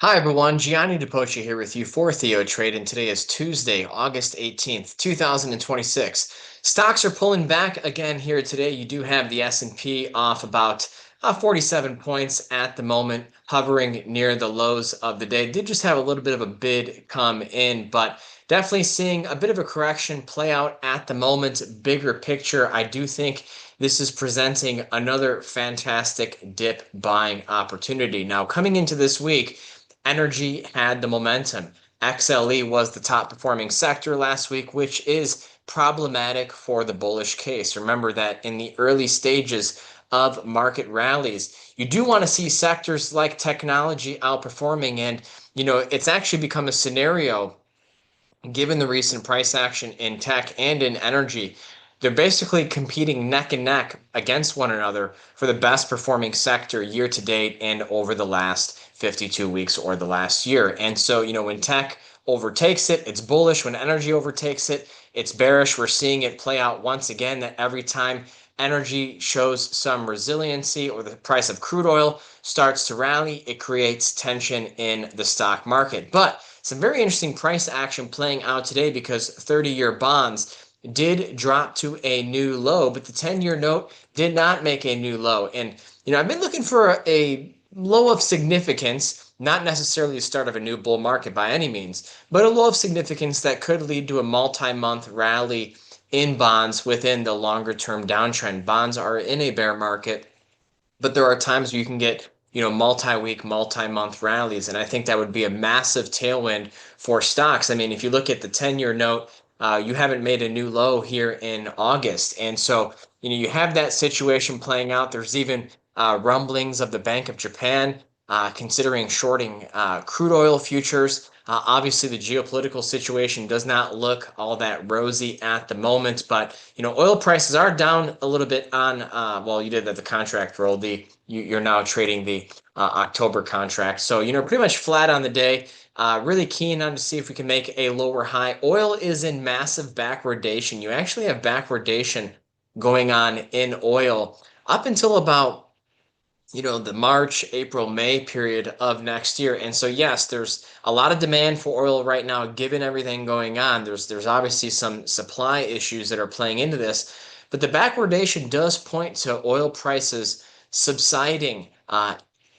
Hi everyone, Gianni Di Poce here with you for TheoTrade, and today is Tuesday, August 18th, 2026. Stocks are pulling back again here today. You do have the S&P off about 47 points at the moment, hovering near the lows of the day. Did just have a little bit of a bid come in, but definitely seeing a bit of a correction play out at the moment. Bigger picture, I do think this is presenting another fantastic dip buying opportunity. Now, coming into this week, energy had the momentum. XLE was the top performing sector last week, which is problematic for the bullish case. Remember that in the early stages of market rallies, you do want to see sectors like technology outperforming. And, it's actually become a scenario given the recent price action in tech and in energy. They're basically competing neck and neck against one another for the best performing sector year to date and over the last 52 weeks or the last year. And so, when tech overtakes it, it's bullish. When energy overtakes it, it's bearish. We're seeing it play out once again that every time energy shows some resiliency or the price of crude oil starts to rally, it creates tension in the stock market. But some very interesting price action playing out today because 30-year bonds did drop to a new low, but the 10-year note did not make a new low. And, I've been looking for a low of significance, not necessarily the start of a new bull market by any means, but a low of significance that could lead to a multi-month rally in bonds within the longer term downtrend. Bonds are in a bear market, but there are times where you can get multi-week, multi-month rallies, and I think that would be a massive tailwind for stocks. I mean, if you look at the 10-year note, you haven't made a new low here in August, and so you have that situation playing out. There's even rumblings of the Bank of Japan considering shorting crude oil futures. Obviously, the geopolitical situation does not look all that rosy at the moment, but oil prices are down a little bit on. Well, you did that the contract roll. You're now trading the October contract, so pretty much flat on the day. Really keen on to see if we can make a lower high. Oil is in massive backwardation. You actually have backwardation going on in oil up until about the March, April, May period of next year. And so, yes, there's a lot of demand for oil right now, given everything going on. There's obviously some supply issues that are playing into this, but the backwardation does point to oil prices subsiding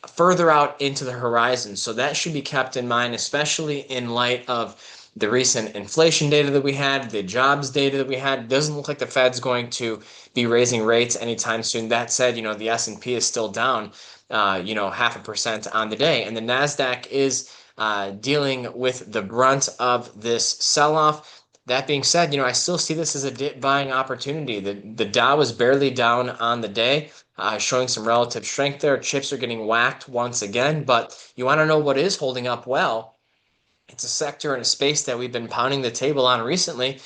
further out into the horizon. So that should be kept in mind, especially in light of the recent inflation data that we had, the jobs data that we had. It doesn't look like the Fed's going to be raising rates anytime soon. That said, the S&P is still down, 0.5% on the day, and the Nasdaq is dealing with the brunt of this sell-off. That being said, I still see this as a dip buying opportunity. The Dow is barely down on the day, showing some relative strength there. Chips are getting whacked once again, but you want to know what is holding up well? It's a sector and a space that we've been pounding the table on recently,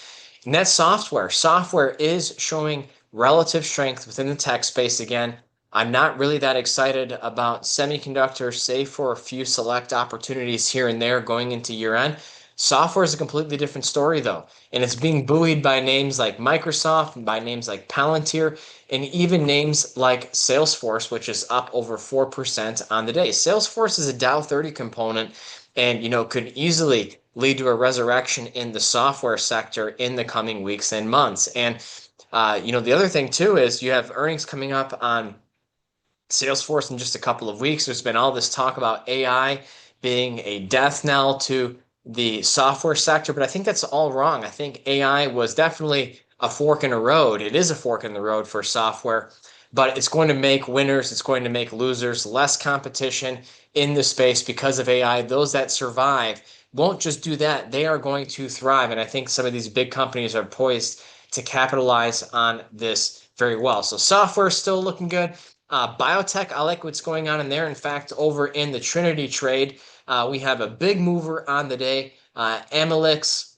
and that's software. Software is showing relative strength within the tech space again. I'm not really that excited about semiconductors, save for a few select opportunities here and there going into year end. Software is a completely different story, though, and it's being buoyed by names like Microsoft and by names like Palantir, and even names like Salesforce, which is up over 4% on the day. Salesforce is a Dow 30 component and could easily lead to a resurrection in the software sector in the coming weeks and months. And the other thing too is you have earnings coming up on Salesforce in just a couple of weeks. There's been all this talk about AI being a death knell to the software sector, but I think that's all wrong. I think AI was definitely a fork in the road. It is a fork in the road for software, but it's going to make winners, it's going to make losers, less competition in the space because of AI. Those that survive won't just do that, they are going to thrive. And I think some of these big companies are poised to capitalize on this very well. So software is still looking good. Biotech, I like what's going on in there. In fact, over in the Trinity trade, we have a big mover on the day. Amylyx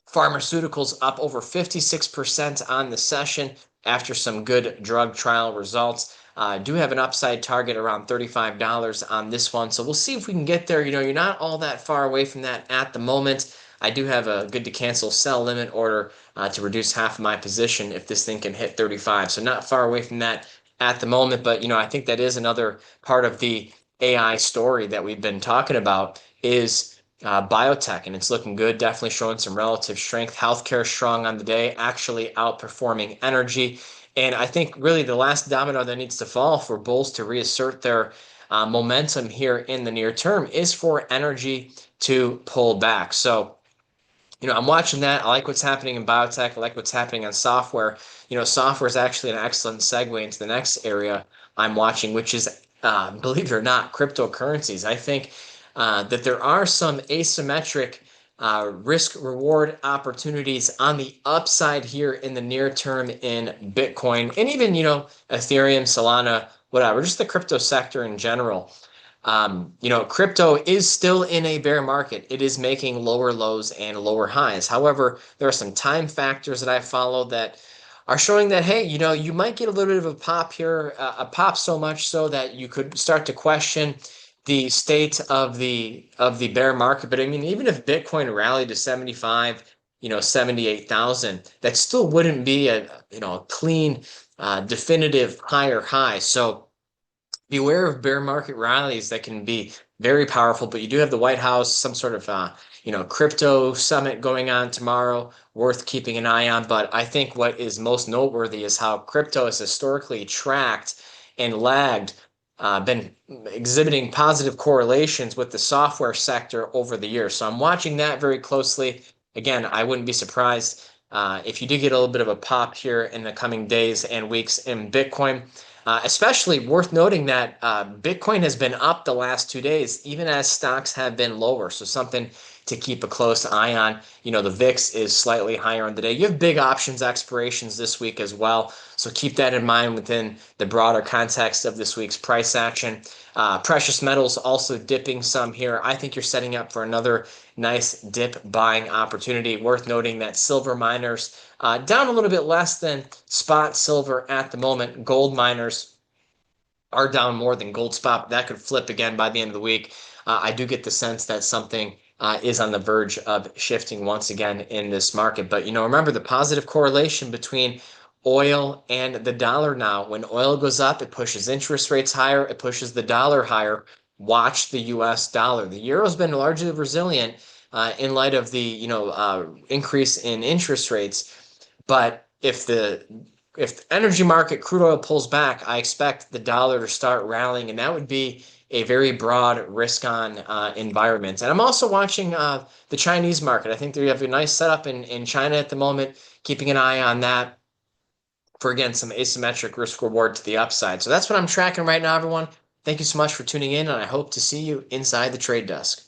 Pharmaceuticals up over 56% on the session after some good drug trial results. Do have an upside target around $35 on this one. So we'll see if we can get there. You're not all that far away from that at the moment. I do have a good to cancel sell limit order to reduce half of my position if this thing can hit 35. So not far away from that at the moment, but I think that is another part of the AI story that we've been talking about is biotech, and it's looking good, definitely showing some relative strength. Healthcare strong on the day, actually outperforming energy. And I think really the last domino that needs to fall for bulls to reassert their momentum here in the near term is for energy to pull back. So I'm watching that. I like what's happening in biotech. I like what's happening on software. Software is actually an excellent segue into the next area I'm watching, which is, believe it or not, cryptocurrencies. I think that there are some asymmetric risk reward opportunities on the upside here in the near term in Bitcoin and even, Ethereum, Solana, whatever, just the crypto sector in general. Crypto is still in a bear market. It is making lower lows and lower highs. However, there are some time factors that I follow that are showing that, hey, you might get a little bit of a pop here, a pop so much so that you could start to question the state of the bear market. But I mean, even if Bitcoin rallied to 75, 78,000, that still wouldn't be a clean, definitive higher high. So beware of bear market rallies that can be very powerful, but you do have the White House, some sort of crypto summit going on tomorrow, worth keeping an eye on. But I think what is most noteworthy is how crypto has historically tracked and lagged, been exhibiting positive correlations with the software sector over the years. So I'm watching that very closely. Again, I wouldn't be surprised if you do get a little bit of a pop here in the coming days and weeks in Bitcoin. Especially worth noting that Bitcoin has been up the last 2 days, even as stocks have been lower. So something to keep a close eye on. The VIX is slightly higher on the day. You have big options expirations this week as well. So keep that in mind within the broader context of this week's price action. Precious metals also dipping some here. I think you're setting up for another nice dip buying opportunity. Worth noting that silver miners down a little bit less than spot silver at the moment. Gold miners are down more than gold spot. That could flip again by the end of the week. I do get the sense that something is on the verge of shifting once again in this market. But remember the positive correlation between oil and the dollar now. When oil goes up, it pushes interest rates higher, it pushes the dollar higher. Watch the US dollar. The euro's been largely resilient in light of the increase in interest rates. But if the energy market, crude oil pulls back, I expect the dollar to start rallying, and that would be a very broad risk-on environment. And I'm also watching the Chinese market. I think they have a nice setup in China at the moment, keeping an eye on that for, again, some asymmetric risk reward to the upside. So that's what I'm tracking right now, everyone. Thank you so much for tuning in, and I hope to see you inside the trade desk.